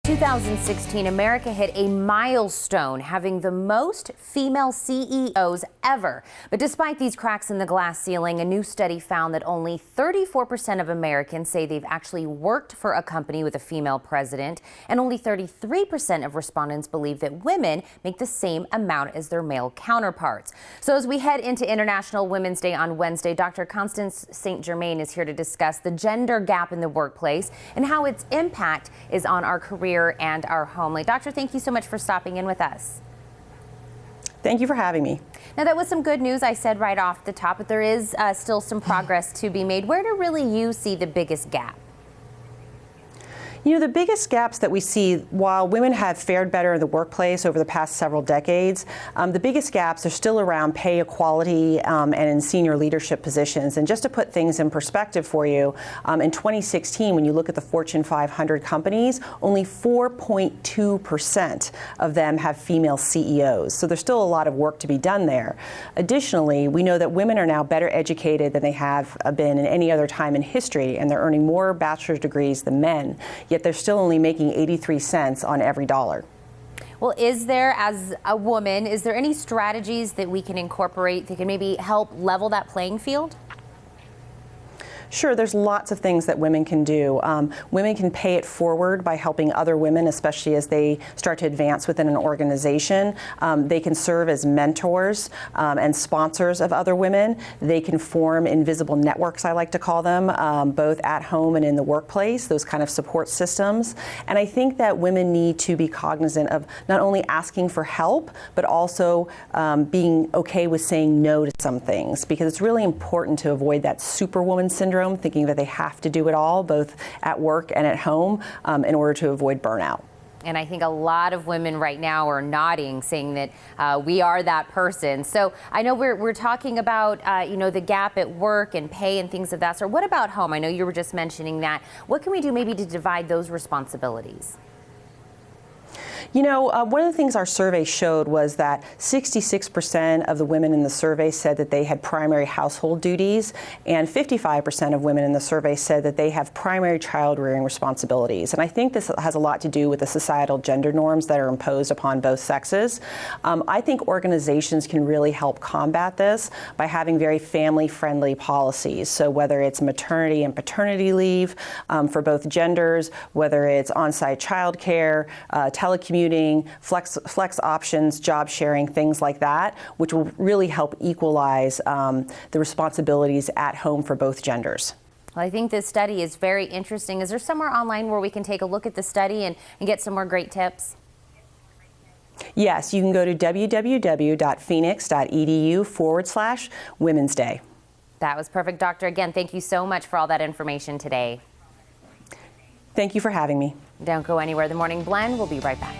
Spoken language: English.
2016, America hit a milestone, having the most female CEOs ever. But despite these cracks in the glass ceiling, a new study found that only 34% of Americans say they've actually worked for a company with a female president, and only 33% of respondents believe that women make the same amount as their male counterparts. So as we head into International Women's Day on Wednesday, Dr. Constance St. Germain is here to discuss the gender gap in the workplace and how its impact is on our career and our home. Doctor, thank you so much for stopping in with us. Thank you for having me. Now, that was some good news I said right off the top, but there is still some progress to be made. Where do really you see the biggest gap? You know, the biggest gaps that we see, while women have fared better in the workplace over the past several decades, the biggest gaps are still around pay equality and in senior leadership positions. And just to put things in perspective for you, in 2016, when you look at the Fortune 500 companies, only 4.2% of them have female CEOs. So there's still a lot of work to be done there. Additionally, we know that women are now better educated than they have been in any other time in history, and they're earning more bachelor's degrees than men. Yet they're still only making 83 cents on every dollar. Well, is there, as a woman, is there any strategies that we can incorporate that can maybe help level that playing field? Sure, there's lots of things that women can do. Women can pay it forward by helping other women, especially as they start to advance within an organization. They can serve as mentors and sponsors of other women. They can form invisible networks, I like to call them, both at home and in the workplace, those kind of support systems. And I think that women need to be cognizant of not only asking for help, but also being okay with saying no to some things, because it's really important to avoid that superwoman syndrome, thinking that they have to do it all, both at work and at home, in order to avoid burnout. And I think a lot of women right now are nodding, saying that we are that person. So I know we're talking about, the gap at work and pay and things of that sort. What about home? I know you were just mentioning that. What can we do maybe to divide those responsibilities? You know, one of the things our survey showed was that 66% of the women in the survey said that they had primary household duties, and 55% of women in the survey said that they have primary child rearing responsibilities. And I think this has a lot to do with the societal gender norms that are imposed upon both sexes. I think organizations can really help combat this by having very family-friendly policies. So whether it's maternity and paternity leave for both genders, whether it's on-site childcare, telecommuting, flex options, job sharing, things like that, which will really help equalize the responsibilities at home for both genders. Well, I think this study is very interesting. Is there somewhere online where we can take a look at the study and get some more great tips? Yes, you can go to www.phoenix.edu/Women's Day. That was perfect, Doctor. Again, thank you so much for all that information today. Thank you for having me. Don't go anywhere. The Morning Blend will be right back.